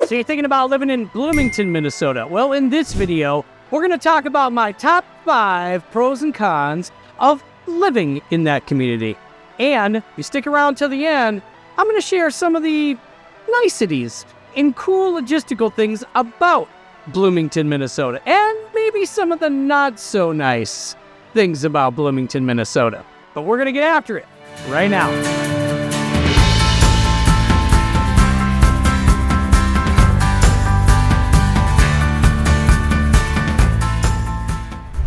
So you're thinking about living in Bloomington, Minnesota? Well, in this video, we're going to talk about my top 5 pros and cons of living in that community. And if you stick around till the end, I'm going to share some of the niceties and cool logistical things about Bloomington, Minnesota, and maybe some of the not so nice things about Bloomington, Minnesota. But we're going to get after it right now.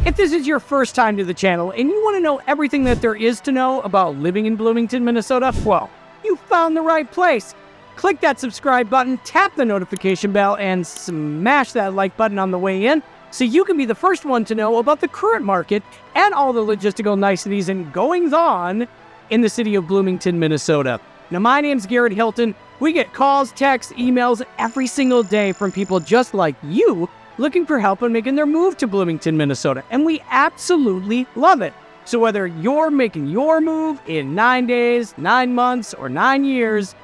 If this is your first time to the channel and you want to know everything that there is to know about living in Bloomington, Minnesota, well, you found the right place. Click that subscribe button, tap the notification bell, and smash that like button on the way in so you can be the first one to know about the current market and all the logistical niceties and goings-on in the city of Bloomington, Minnesota. Now, my name's Garrett Hilton. We get calls, texts, emails every single day from people just like you looking for help in making their move to Bloomington, Minnesota, and we absolutely love it. So whether you're making your move in 9 days, 9 months, or 9 years,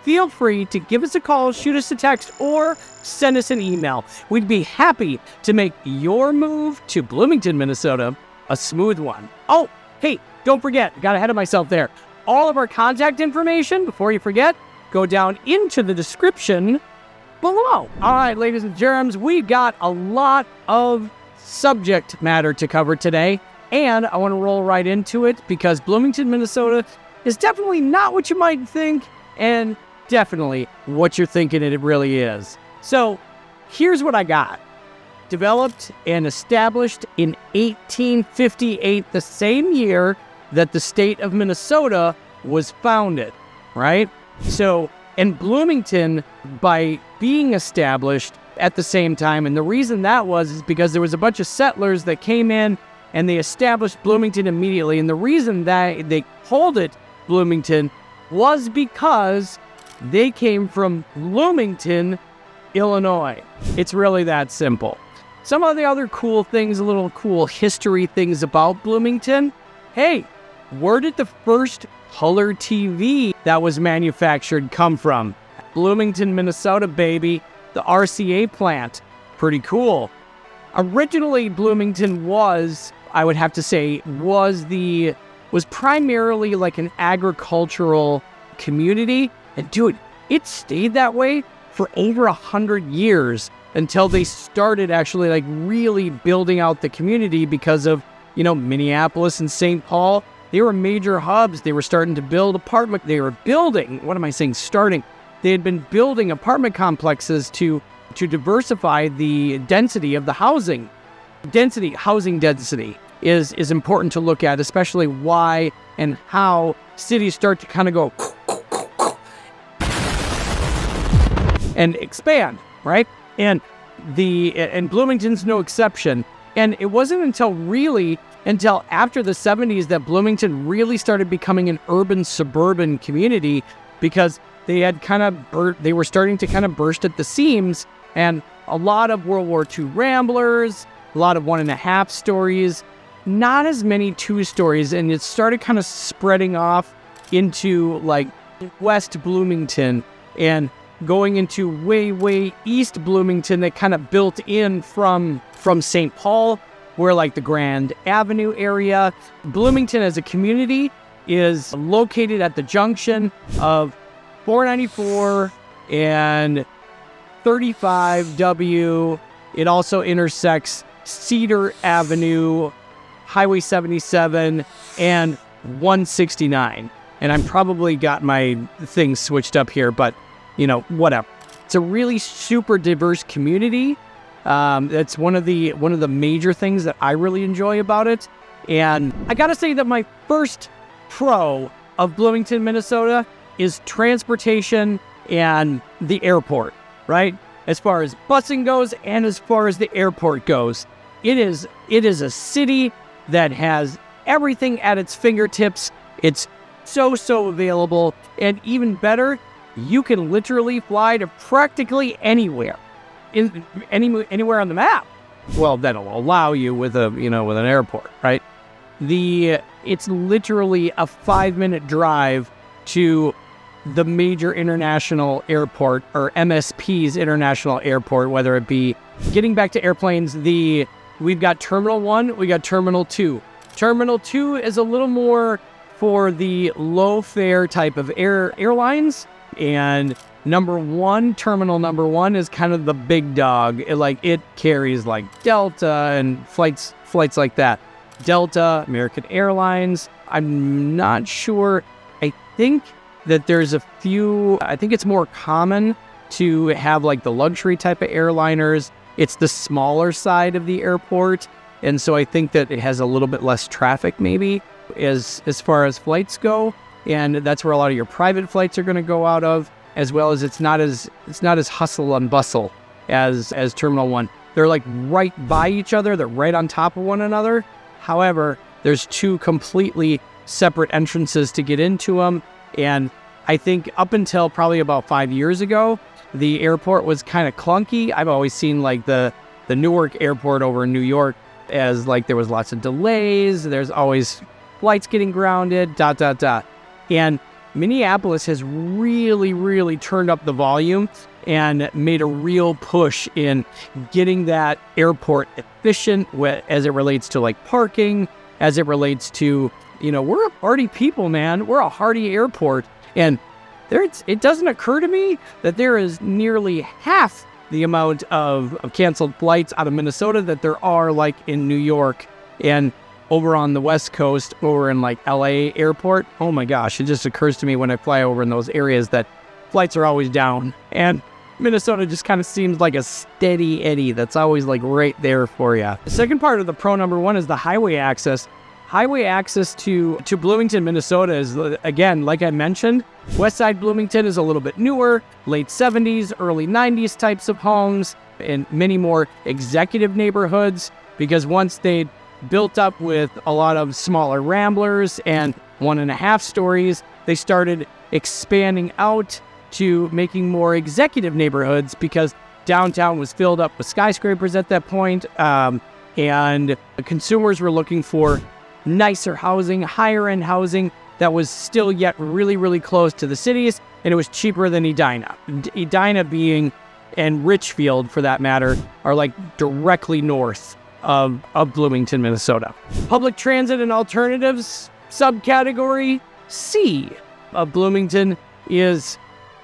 feel free to give us a call, shoot us a text, or send us an email. We'd be happy to make your move to Bloomington, Minnesota a smooth one. Oh, hey, don't forget, got ahead of myself there. All of our contact information, before you forget, go down into the description below. All right, ladies and germs, we've got a lot of subject matter to cover today, and I want to roll right into it because Bloomington, Minnesota is definitely not what you might think, and definitely what you're thinking it really is. So here's what I got. Developed and established in 1858, the same year that the state of Minnesota was founded, right? So, and Bloomington, by being established at the same time, and the reason that was is because there was a bunch of settlers that came in and they established Bloomington immediately. And the reason that they called it Bloomington was because they came from Bloomington, Illinois. It's really that simple. Some of the other cool things, little cool history things about Bloomington. Hey, where did the first color TV that was manufactured come from? Bloomington, Minnesota, baby. The RCA plant. Pretty cool. Originally, Bloomington was, I would have to say, was primarily like an agricultural community. And dude, it stayed that way for over 100 years until they started actually like really building out the community because of, Minneapolis and St. Paul. They were major hubs. They were starting to build apartment. They were building, They had been building apartment complexes to diversify the density of the housing. Housing density is important to look at, especially why and how cities start to kind of go and expand, right? And Bloomington's no exception. And it wasn't until after the 70s that Bloomington really started becoming an urban suburban community because they were starting to kind of burst at the seams, and a lot of World War II ramblers, a lot of 1.5 stories, not as many 2 stories, and it started kind of spreading off into like West Bloomington and going into way East Bloomington that kind of built in from St. Paul, where like the Grand Avenue area. Bloomington as a community is located at the junction of 494 and 35W. It also intersects Cedar Avenue, Highway 77, and 169. And I'm probably got my things switched up here, but whatever. It's a really super diverse community. That's one of the major things that I really enjoy about it. And I gotta say that my first pro of Bloomington, Minnesota is transportation and the airport, right? As far as busing goes and as far as the airport goes, it is a city that has everything at its fingertips. It's so available, and even better, you can literally fly to practically anywhere, anywhere on the map. Well, that'll allow you with an airport, right? It's literally a 5-minute drive to the major international airport or MSP's international airport, whether it be getting back to airplanes, we've got Terminal 1, we got Terminal 2. Terminal 2 is a little more for the low fare type of airlines, and Terminal number 1 is kind of the big dog. It carries like Delta and flights like that. Delta, American Airlines. I'm not sure. I think that there's a few, I think it's more common to have like the luxury type of airliners. It's the smaller side of the airport. And so I think that it has a little bit less traffic maybe as far as flights go. And that's where a lot of your private flights are going to go out of, as well as it's not as hustle and bustle as Terminal 1. They're like right by each other. They're right on top of one another. However, there's two completely separate entrances to get into them. And I think up until probably about 5 years ago, the airport was kind of clunky. I've always seen like the Newark airport over in New York as like there was lots of delays. There's always flights getting grounded, ... And Minneapolis has really, really turned up the volume and made a real push in getting that airport efficient as it relates to like parking, as it relates to, we're a hardy people, man. We're a hardy airport. And it doesn't occur to me that there is nearly half the amount of canceled flights out of Minnesota that there are like in New York and over on the West Coast, over in like LA airport. Oh my gosh, it just occurs to me when I fly over in those areas that flights are always down. And Minnesota just kind of seems like a steady eddy that's always like right there for you. The second part of the pro number 1 is the highway access. Highway access to Bloomington, Minnesota is, again, like I mentioned, West Side Bloomington is a little bit newer, late 70s, early 90s types of homes, and many more executive neighborhoods, because once they built up with a lot of smaller ramblers and 1.5 stories, they started expanding out to making more executive neighborhoods because downtown was filled up with skyscrapers at that point, and consumers were looking for nicer housing, higher end housing that was still yet really, really close to the cities, and it was cheaper than Edina. Edina being, and Richfield for that matter, are like directly north of Bloomington, Minnesota. Public transit and alternatives, subcategory C of Bloomington, is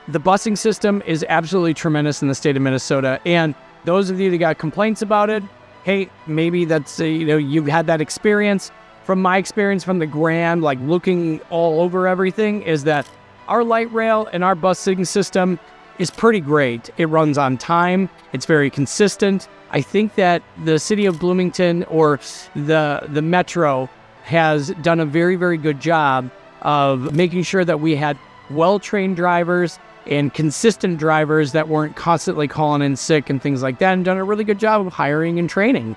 the busing system is absolutely tremendous in the state of Minnesota. And those of you that got complaints about it, hey, maybe that's, you've had that experience. From my experience from the Grand, like looking all over everything, is that our light rail and our busing system is pretty great. It runs on time. It's very consistent. I think that the city of Bloomington, or the Metro, has done a very, very good job of making sure that we had well-trained drivers and consistent drivers that weren't constantly calling in sick and things like that, and done a really good job of hiring and training.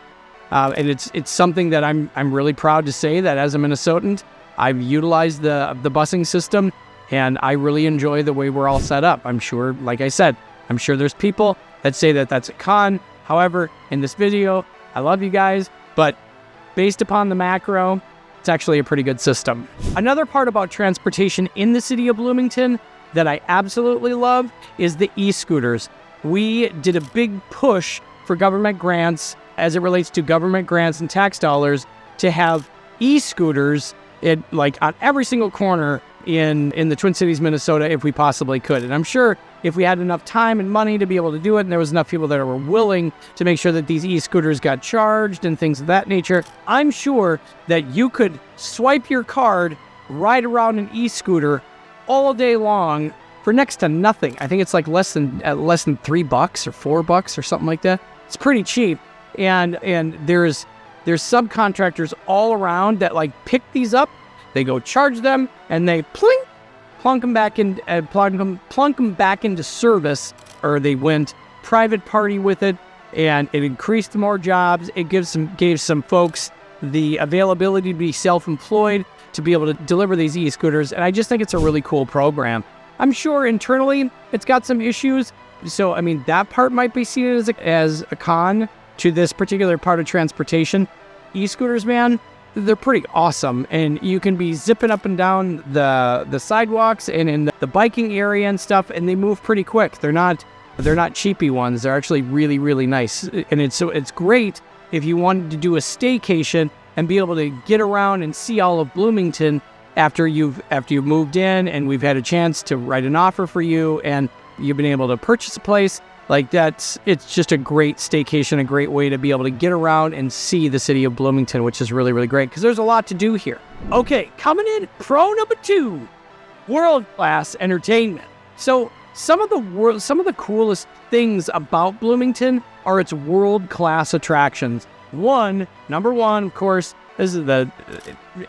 And it's something that I'm really proud to say that as a Minnesotan, I've utilized the busing system, and I really enjoy the way we're all set up. I'm sure, like I said, I'm sure there's people that say that that's a con. However, in this video, I love you guys, but based upon the macro, it's actually a pretty good system. Another part about transportation in the city of Bloomington that I absolutely love is the e-scooters. We did a big push for government grants as it relates to government grants and tax dollars to have e-scooters on every single corner in the Twin Cities, Minnesota, if we possibly could. And I'm sure if we had enough time and money to be able to do it, and there was enough people that were willing to make sure that these e-scooters got charged and things of that nature, I'm sure that you could swipe your card, ride around an e-scooter all day long for next to nothing. I think it's like less than $3 or $4 or something like that. It's pretty cheap. And there's subcontractors all around that like pick these up. They go charge them and they plunk them back into service, or they went private party with it, and it increased more jobs. It gave some folks the availability to be self-employed, to be able to deliver these e-scooters, and I just think it's a really cool program. I'm sure internally it's got some issues, so I mean that part might be seen as a con to this particular part of transportation. E-scooters, man, they're pretty awesome, and you can be zipping up and down the sidewalks and in the biking area and stuff, and they move pretty quick. They're not cheapy ones. They're actually really, really nice, and it's great if you wanted to do a staycation and be able to get around and see all of Bloomington after you've moved in, and we've had a chance to write an offer for you, and you've been able to purchase a place. Like it's just a great staycation, a great way to be able to get around and see the city of Bloomington, which is really, really great because there's a lot to do here. Okay, coming in, pro number 2, world-class entertainment. So some of the coolest things about Bloomington are its world-class attractions. Number one, of course, this is the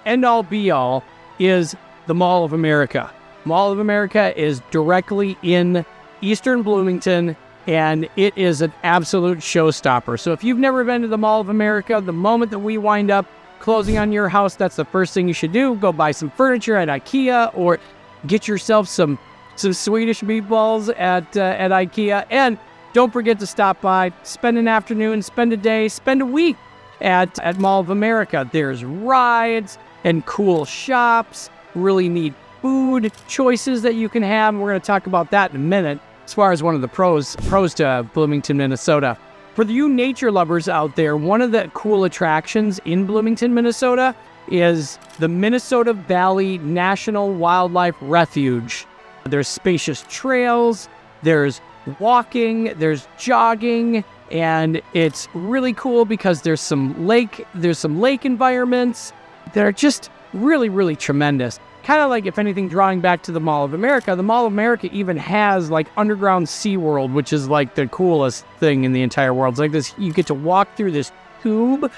end-all be-all, is the Mall of America. Mall of America is directly in Eastern Bloomington, and it is an absolute showstopper. So if you've never been to the Mall of America, the moment that we wind up closing on your house, that's the first thing you should do. Go buy some furniture at IKEA, or get yourself some Swedish meatballs at IKEA. And don't forget to stop by, spend an afternoon, spend a day, spend a week at Mall of America. There's rides and cool shops, really neat food choices that you can have. We're going to talk about that in a minute as far as one of the pros to Bloomington, Minnesota. For you nature lovers out there, one of the cool attractions in Bloomington, Minnesota is the Minnesota Valley National Wildlife Refuge. There's spacious trails, there's walking, there's jogging, and it's really cool because there's some lake environments that are just really, really tremendous. Kind of like, if anything, drawing back to the Mall of America. The Mall of America even has like underground SeaWorld, which is like the coolest thing in the entire world. It's like this, you get to walk through this tube,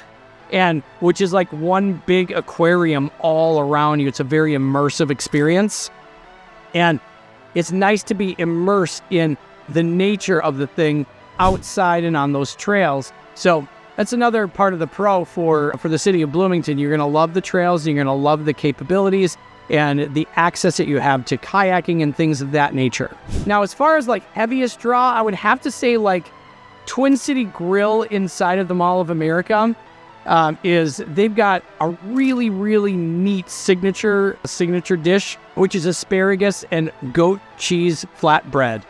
and which is like one big aquarium all around you. It's a very immersive experience, and it's nice to be immersed in the nature of the thing outside and on those trails. So that's another part of the pro for the city of Bloomington. You're going to love the trails, you're going to love the capabilities and the access that you have to kayaking and things of that nature. Now, as far as like heaviest draw, I would have to say like Twin City Grill inside of the Mall of America they've got a really, really neat signature dish, which is asparagus and goat cheese flatbread.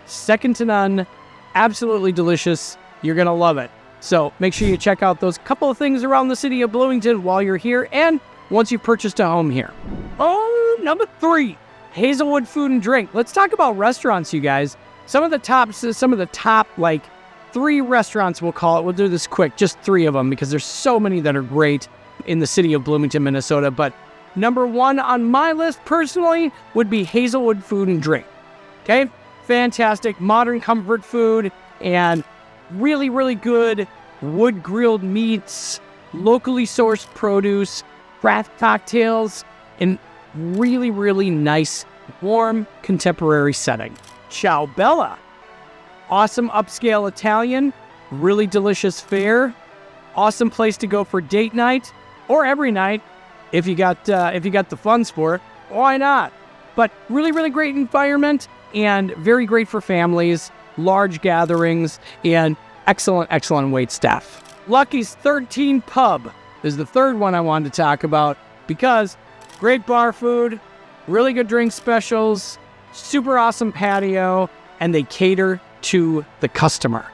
Second to none, absolutely delicious. You're going to love it. So make sure you check out those couple of things around the city of Bloomington while you're here and once you've purchased a home here. Oh, number 3, Hazelwood Food and Drink. Let's talk about restaurants, you guys. Some of the top like 3 restaurants, we'll call it. We'll do this quick, just 3 of them, because there's so many that are great in the city of Bloomington, Minnesota. But number 1 on my list personally would be Hazelwood Food and Drink. Okay? Fantastic, modern comfort food, and really, really good wood-grilled meats, locally sourced produce, craft cocktails, and really, really nice, warm, contemporary setting. Ciao Bella. Awesome upscale Italian, really delicious fare, awesome place to go for date night, or every night if you got the funds for it. Why not? But really, really great environment and very great for families, large gatherings, and excellent, excellent wait staff. Lucky's 13 Pub is the third one I wanted to talk about because great bar food, really good drink specials, super awesome patio, and they cater to the customer.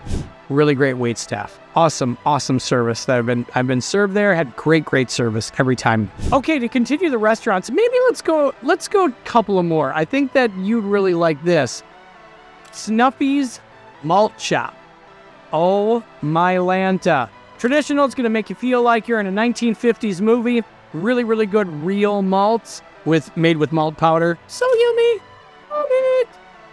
Really great wait staff. Awesome, awesome service that I've been served there. Had great service every time. Okay, to continue the restaurants, maybe let's go a couple of more. I think that you'd really like this. Snuffy's Malt Shop. Oh my Lanta. Traditional, it's going to make you feel like you're in a 1950s movie. Really, really good real malts made with malt powder. So yummy. Love it.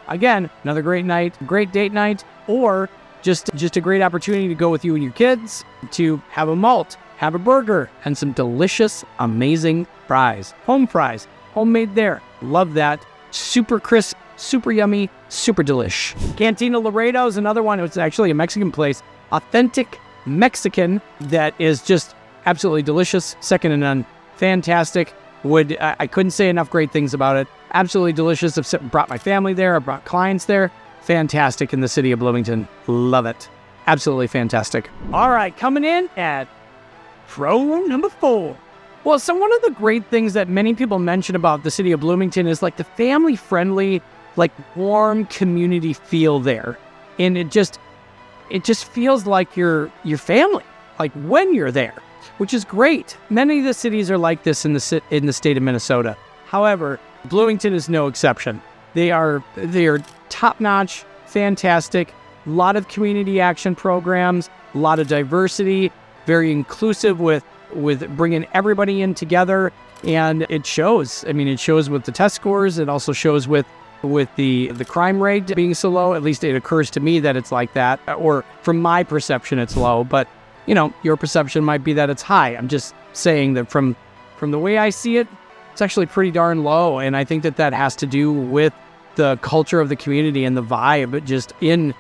Again, another great night, great date night, or just a great opportunity to go with you and your kids to have a malt, have a burger, and some delicious, amazing fries. Home fries, homemade there. Love that. Super crisp, super yummy, super delish. Cantina Laredo is another one. It's actually a Mexican place. Authentic Mexican that is just absolutely delicious, second to none. Fantastic. I couldn't say enough great things about it. Absolutely delicious. I've brought my family there. I've brought clients there. Fantastic in the city of Bloomington. Love it. Absolutely fantastic. All right, coming in at Pro number 4. Well, so one of the great things that many people mention about the city of Bloomington is like the family-friendly, like warm community feel there. And it just feels like your family, like when you're there, which is great. Many of the cities are like this in the state of Minnesota. However, Bloomington is no exception. They are top-notch, fantastic, a lot of community action programs, a lot of diversity, very inclusive with bringing everybody in together, and it shows. I mean, it shows with the test scores. It also shows with the crime rate being so low. At least it occurs to me that it's like that, or from my perception, it's low. But your perception might be that it's high. I'm just saying that from the way I see it, it's actually pretty darn low, and I think that has to do with the culture of the community and the vibe just in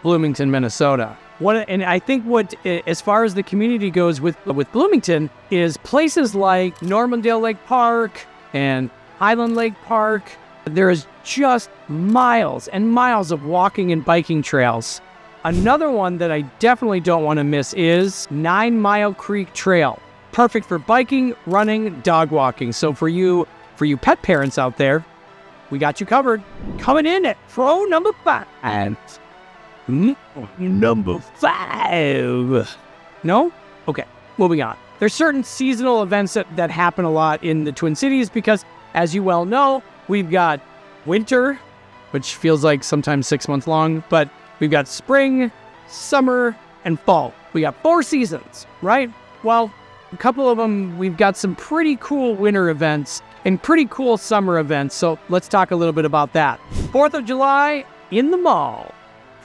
Bloomington, Minnesota. And I think as far as the community goes with Bloomington, is places like Normandale Lake Park and Highland Lake Park. There is just miles and miles of walking and biking trails. Another one that I definitely don't want to miss is 9 Mile Creek Trail. Perfect for biking, running, dog walking. So for you pet parents out there, we got you covered. Coming in at pro number 5. Number 5. No? Okay, moving on. There's certain seasonal events that happen a lot in the Twin Cities because, as you well know, we've got winter, which feels like sometimes 6 months long, but we've got spring, summer, and fall. We got 4 seasons, right? Well, a couple of them, we've got some pretty cool winter events and pretty cool summer events, so let's talk a little bit about that. 4th of July in the mall.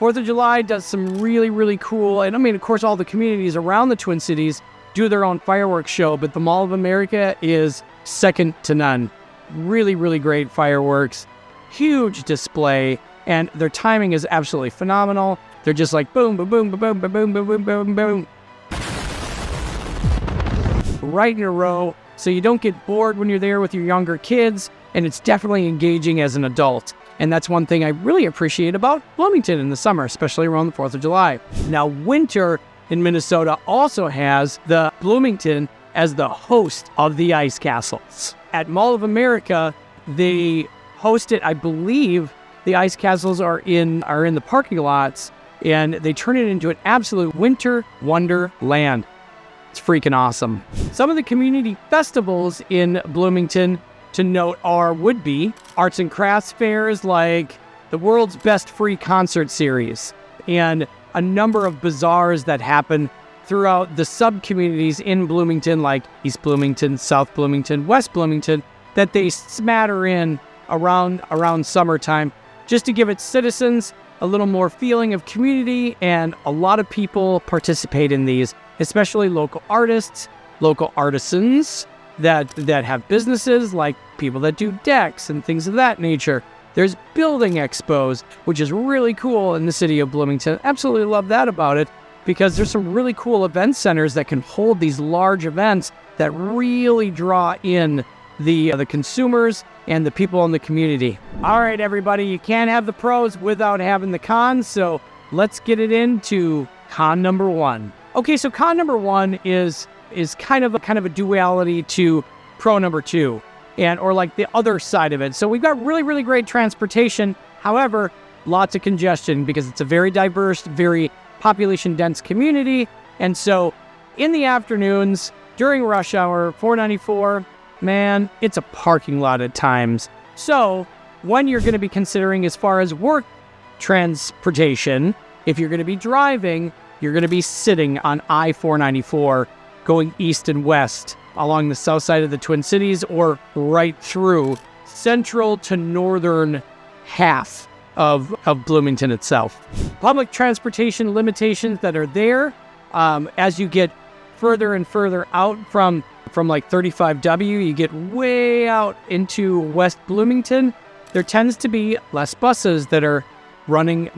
4th of July does some really, really cool, and I mean, of course, all the communities around the Twin Cities do their own fireworks show, but the Mall of America is second to none. Really, really great fireworks, huge display, and their timing is absolutely phenomenal. They're just like boom, boom, boom, boom, boom, boom, boom, boom, boom, boom, right in a row, so you don't get bored when you're there with your younger kids, and it's definitely engaging as an adult. And that's one thing I really appreciate about Bloomington in the summer, especially around the 4th of July. Now, winter in Minnesota also has the Bloomington as the host of the ice castles. At Mall of America, they host it. I believe the ice castles are in the parking lots, and they turn it into an absolute winter wonderland. It's freaking awesome. Some of the community festivals in Bloomington to note would be arts and crafts fairs like the World's Best Free Concert Series and a number of bazaars that happen throughout the sub-communities in Bloomington, like East Bloomington, South Bloomington, West Bloomington, that they smatter in around summertime just to give its citizens a little more feeling of community, and a lot of people participate in these, especially local artists, local artisans that have businesses, like people that do decks and things of that nature. There's building expos, which is really cool in the city of Bloomington. Absolutely love that about it, because there's some really cool event centers that can hold these large events that really draw in the consumers and the people in the community. All right, everybody, you can't have the pros without having the cons, so let's get it into con number 1. Okay, so con number 1 is kind of a duality to pro number 2, or like the other side of it. So we've got really, really great transportation. However, lots of congestion because it's a very diverse, very population-dense community. And so in the afternoons, during rush hour, 494, man, it's a parking lot at times. So when you're going to be considering as far as work transportation, if you're going to be driving, you're going to be sitting on I-494 going east and west along the south side of the Twin Cities, or right through central to northern half of Bloomington itself. Public transportation limitations that are there as you get further and further out from like 35W, you get way out into West Bloomington. There tends to be less buses that are running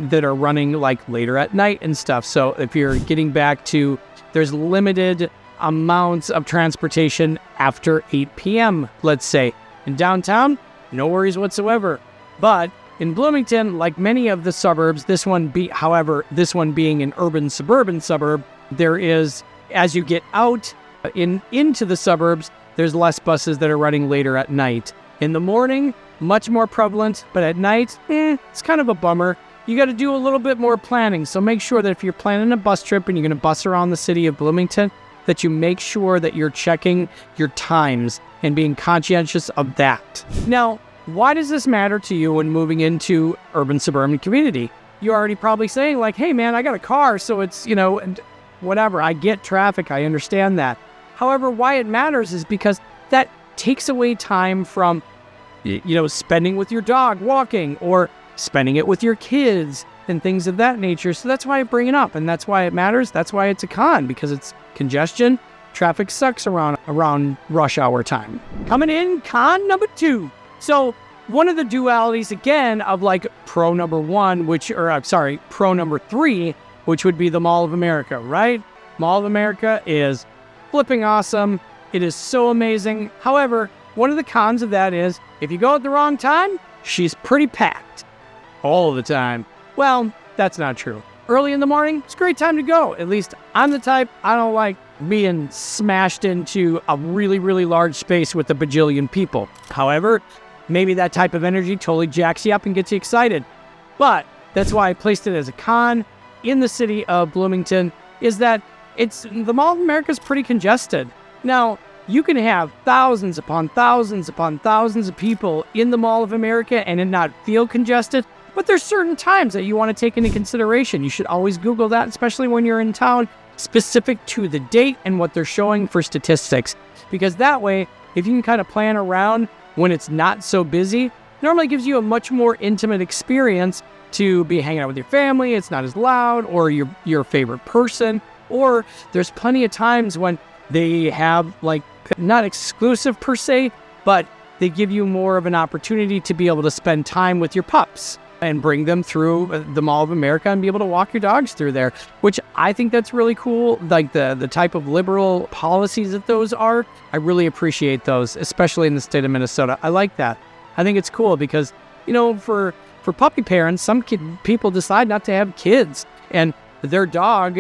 like later at night and stuff. So if you're getting back to, there's limited amounts of transportation after 8 p.m., let's say. In downtown, no worries whatsoever. But in Bloomington, like many of the suburbs, this one being an urban suburban suburb, there is, as you get out into the suburbs, there's less buses that are running later at night. In the morning, much more prevalent, but at night, it's kind of a bummer. You got to do a little bit more planning. So make sure that if you're planning a bus trip and you're going to bus around the city of Bloomington, that you make sure that you're checking your times and being conscientious of that. Now, why does this matter to you when moving into urban suburban community? You're already probably saying like, hey man, I got a car, so it's, and whatever. I get traffic. I understand that. However, why it matters is because that takes away time from, spending with your dog walking or spending it with your kids and things of that nature. So that's why I bring it up, and that's why it matters. That's why it's a con, because it's congestion. Traffic sucks around rush hour time. Coming in, con number 2. So one of the dualities again of like pro number 3, which would be the Mall of America, right? Mall of America is flipping awesome. It is so amazing. However, one of the cons of that is if you go at the wrong time, she's pretty packed all the time. Well, that's not true. Early in the morning, it's a great time to go. At least I'm the type, I don't like being smashed into a really, really large space with a bajillion people. However, maybe that type of energy totally jacks you up and gets you excited. But that's why I placed it as a con in the city of Bloomington, is that the Mall of America is pretty congested. Now, you can have thousands upon thousands upon thousands of people in the Mall of America and it not feel congested. But there's certain times that you want to take into consideration. You should always Google that, especially when you're in town, specific to the date and what they're showing for statistics. Because that way, if you can kind of plan around when it's not so busy, it normally gives you a much more intimate experience to be hanging out with your family. It's not as loud, or your favorite person. Or there's plenty of times when they have, like, not exclusive per se, but they give you more of an opportunity to be able to spend time with your pups and bring them through the Mall of America and be able to walk your dogs through there, which I think that's really cool. Like the type of liberal policies that those are, I really appreciate those, especially in the state of Minnesota. I like that. I think it's cool because, for puppy parents, some people decide not to have kids, and their dog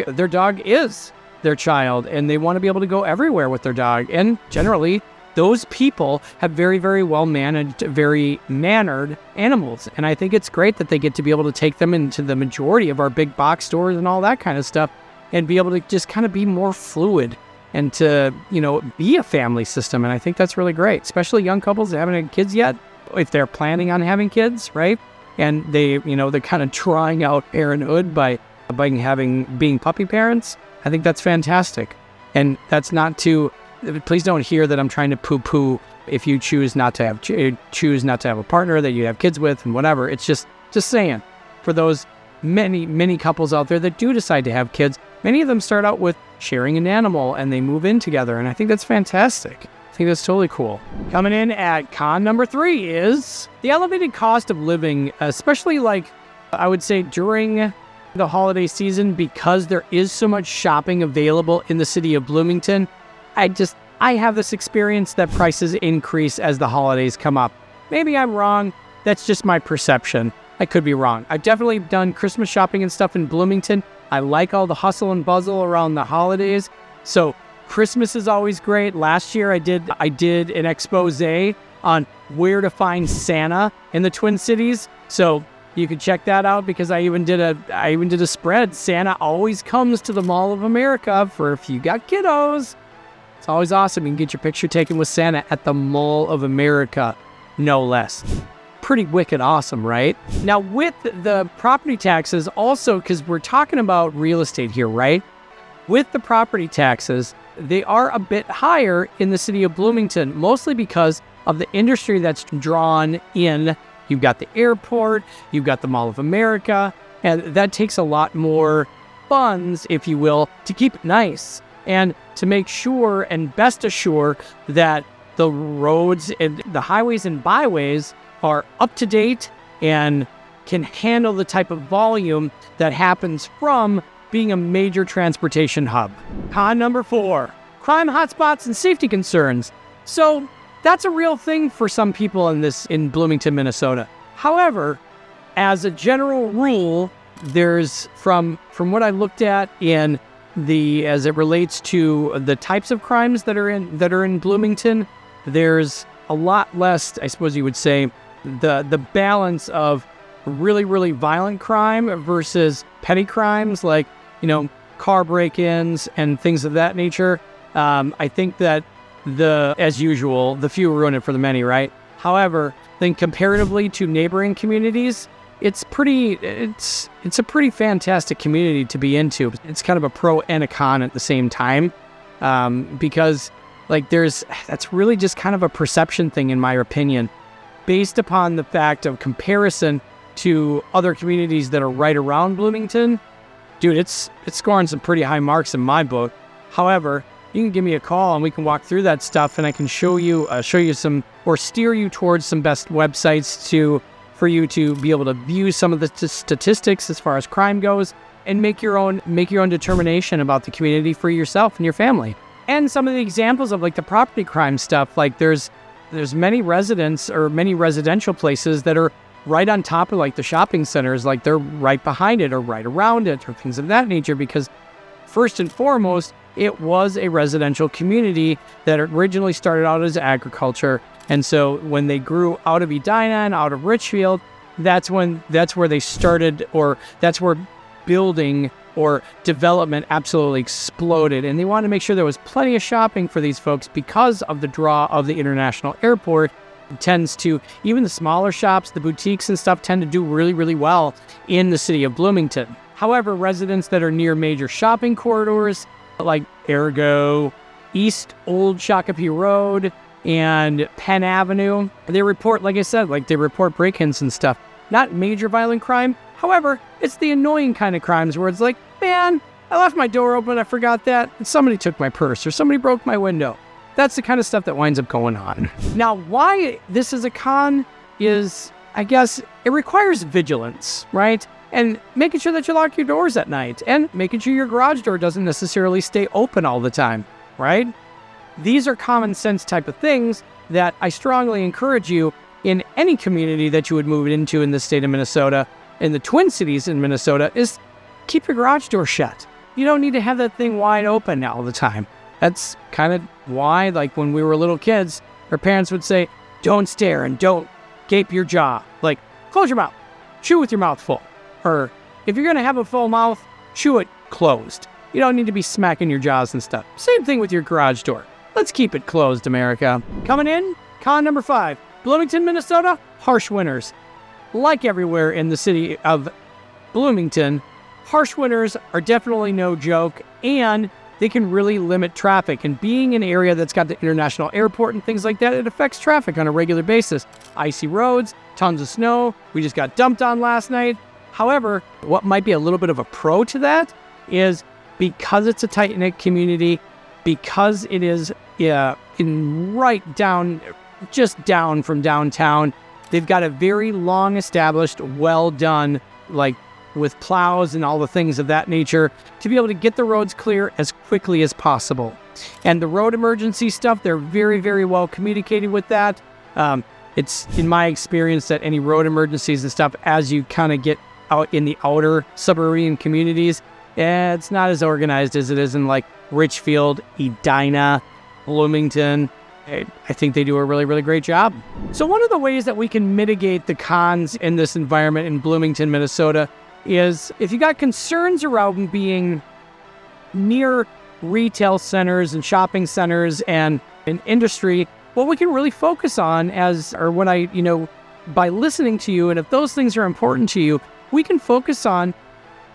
is their child, and they want to be able to go everywhere with their dog. And generally, those people have very, very well-managed, very mannered animals. And I think it's great that they get to be able to take them into the majority of our big box stores and all that kind of stuff and be able to just kind of be more fluid and to, be a family system. And I think that's really great, especially young couples that haven't had kids yet, if they're planning on having kids, right? And they're kind of trying out parenthood by being puppy parents. I think that's fantastic. And that's not to... Please don't hear that I'm trying to poo-poo if you choose not to have a partner that you have kids with and whatever. It's just saying, for those many couples out there that do decide to have kids, many of them start out with sharing an animal and they move in together, and I think that's fantastic. I think that's totally cool. Coming in at con number 3 is the elevated cost of living, especially I would say during the holiday season, because there is so much shopping available in the city of Bloomington. I have this experience that prices increase as the holidays come up. Maybe I'm wrong. That's just my perception. I could be wrong. I've definitely done Christmas shopping and stuff in Bloomington. I like all the hustle and bustle around the holidays. So Christmas is always great. Last year I did an expose on where to find Santa in the Twin Cities. So you can check that out, because I even did a spread. Santa always comes to the Mall of America for if you got kiddos. It's always awesome. You can get your picture taken with Santa at the Mall of America, no less. Pretty wicked awesome, right? Now, with the property taxes also, because we're talking about real estate here, right? With the property taxes, they are a bit higher in the city of Bloomington, mostly because of the industry that's drawn in. You've got the airport, you've got the Mall of America, and that takes a lot more funds, if you will, to keep it nice. And to make sure and best assure that the roads and the highways and byways are up to date and can handle the type of volume that happens from being a major transportation hub. Con number 4, crime hotspots and safety concerns. So that's a real thing for some people in Bloomington, Minnesota. However, as a general rule, there's from what I looked at in as it relates to the types of crimes that are in Bloomington, there's a lot less, I suppose you would say, the balance of really, really violent crime versus petty crimes like, car break-ins and things of that nature. I think that as usual, the few ruin it for the many, right? However, then comparatively to neighboring communities, it's a pretty fantastic community to be into. It's kind of a pro and a con at the same time, because that's really just kind of a perception thing, in my opinion, based upon the fact of comparison to other communities that are right around Bloomington. Dude, it's scoring some pretty high marks in my book. However, you can give me a call and we can walk through that stuff, and I can show you some, or steer you towards some best websites for you to be able to view some of the statistics as far as crime goes, and make your own determination about the community for yourself and your family. And some of the examples of the property crime stuff, there's many residents or many residential places that are right on top of the shopping centers, they're right behind it or right around it or things of that nature, because first and foremost, it was a residential community that originally started out as agriculture. And so when they grew out of Edina and out of Richfield, that's where they started, or that's where building or development absolutely exploded. And they wanted to make sure there was plenty of shopping for these folks because of the draw of the international airport. It tends to, even the smaller shops, the boutiques and stuff, tend to do really, really well in the city of Bloomington. However, residents that are near major shopping corridors like Ergo, East Old Shakopee Road, and Penn Avenue, they report, like I said, they report break-ins and stuff. Not major violent crime. However, it's the annoying kind of crimes where it's man, I left my door open, I forgot that, and somebody took my purse, or somebody broke my window. That's the kind of stuff that winds up going on. Now, why this is a con is, I guess, it requires vigilance, right? And making sure that you lock your doors at night, and making sure your garage door doesn't necessarily stay open all the time, right? These are common sense type of things that I strongly encourage you in any community that you would move into in the state of Minnesota, in the Twin Cities in Minnesota, is keep your garage door shut. You don't need to have that thing wide open all the time. That's kind of why, when we were little kids, our parents would say, don't stare and don't gape your jaw. Close your mouth. Chew with your mouth full. Or if you're going to have a full mouth, chew it closed. You don't need to be smacking your jaws and stuff. Same thing with your garage door. Let's keep it closed, America. Coming in, con number 5. Bloomington, Minnesota, harsh winters. Like everywhere in the city of Bloomington, harsh winters are definitely no joke, and they can really limit traffic. And being an area that's got the international airport and things like that, it affects traffic on a regular basis. Icy roads, tons of snow. We just got dumped on last night. However, what might be a little bit of a pro to that is because it's a tight-knit community, because it is just down from downtown, they've got a very long established, well done, with plows and all the things of that nature, to be able to get the roads clear as quickly as possible. And the road emergency stuff, they're very, very well communicated with that. It's in my experience that any road emergencies and stuff, as you kind of get out in the outer suburban communities, it's not as organized as it is in Richfield, Edina, Bloomington. I think they do a really, really great job. So one of the ways that we can mitigate the cons in this environment in Bloomington, Minnesota, is if you got concerns around being near retail centers and shopping centers and an industry, what we can really focus on by listening to you, and if those things are important to you, we can focus on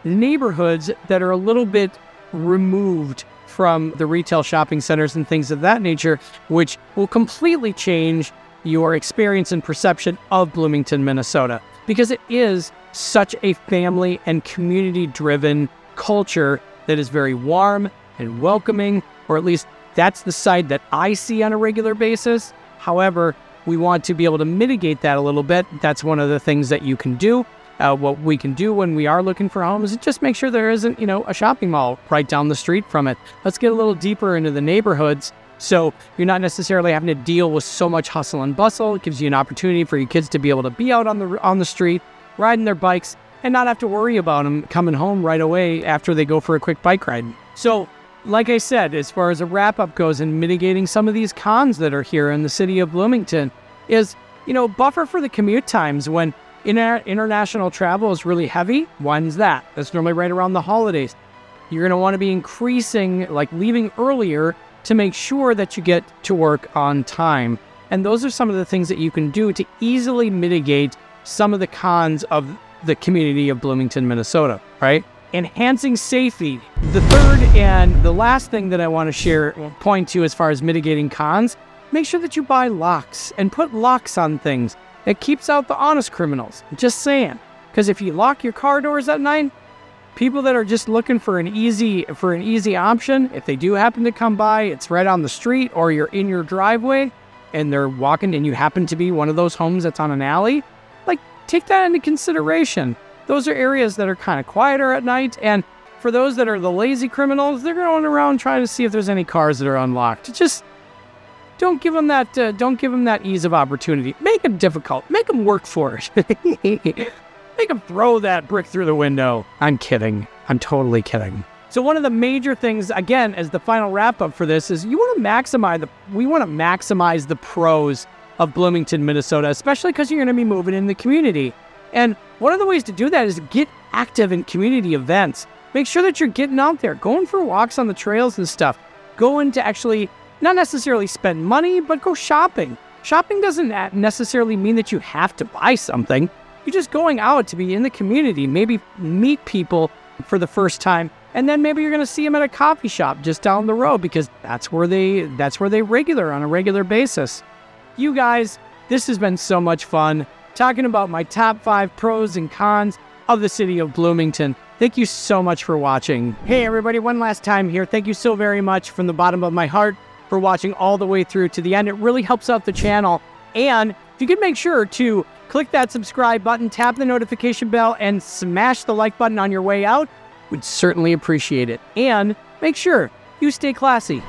neighborhoods that are a little bit removed from the retail shopping centers and things of that nature, which will completely change your experience and perception of Bloomington, Minnesota, because it is such a family and community-driven culture that is very warm and welcoming, or at least that's the side that I see on a regular basis. However, we want to be able to mitigate that a little bit. That's one of the things that you can do. What we can do when we are looking for homes is just make sure there isn't, a shopping mall right down the street from it. Let's get a little deeper into the neighborhoods, so you're not necessarily having to deal with so much hustle and bustle. It gives you an opportunity for your kids to be able to be out on the street, riding their bikes, and not have to worry about them coming home right away after they go for a quick bike ride. So, like I said, as far as a wrap-up goes in mitigating some of these cons that are here in the city of Bloomington is, buffer for the commute times when international travel is really heavy. When's that? That's normally right around the holidays. You're going to want to be increasing, like leaving earlier to make sure that you get to work on time. And those are some of the things that you can do to easily mitigate some of the cons of the community of Bloomington, Minnesota, right? Enhancing safety. The third and the last thing that I want to point to as far as mitigating cons, make sure that you buy locks and put locks on things. It keeps out the honest criminals. Just saying. Because if you lock your car doors at night, people that are just looking for an easy option, if they do happen to come by, it's right on the street or you're in your driveway and they're walking and you happen to be one of those homes that's on an alley, like take that into consideration. Those are areas that are kind of quieter at night, and for those that are the lazy criminals, they're going around trying to see if there's any cars that are unlocked. Just don't give them that ease of opportunity. Make it difficult. Make them work for it. Make them throw that brick through the window. I'm kidding. I'm totally kidding. So one of the major things, again, as the final wrap up for this, is we want to maximize the pros of Bloomington, Minnesota, especially because you're going to be moving in the community. And one of the ways to do that is get active in community events. Make sure that you're getting out there, going for walks on the trails and stuff. Going to actually not necessarily spend money, but go shopping. Shopping doesn't necessarily mean that you have to buy something. You're just going out to be in the community, maybe meet people for the first time, and then maybe you're going to see them at a coffee shop just down the road because that's where they on a regular basis. You guys, this has been so much fun talking about my top 5 pros and cons of the city of Bloomington. Thank you so much for watching. Hey everybody, one last time here. Thank you so very much from the bottom of my heart for watching all the way through to the end. It really helps out the channel. And if you could make sure to click that subscribe button, tap the notification bell, and smash the like button on your way out, we'd certainly appreciate it. And make sure you stay classy.